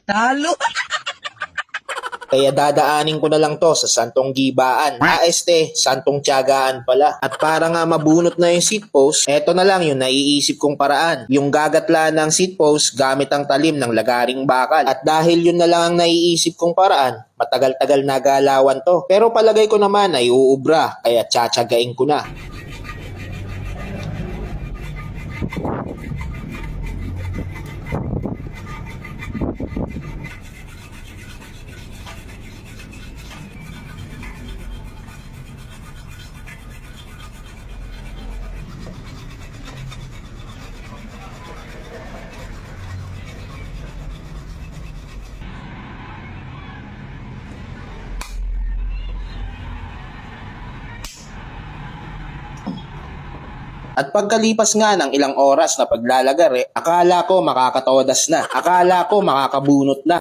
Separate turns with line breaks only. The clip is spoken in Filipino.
Talo.
Kaya dadaanin ko na lang to sa Santong Gibaan. Santong Tiyagaan pala. At para nga mabunot na yung seat post, eto na lang yung naiisip kong paraan. Yung gagatlaan ng seat post gamit ang talim ng lagaring bakal. At dahil yun na lang ang naiisip kong paraan, matagal-tagal na galawan to. Pero palagay ko naman ay uubra, kaya tsatsagain ko na. At pagkalipas nga ng ilang oras na paglalagar, akala ko makakatodas na. Akala ko makakabunot na.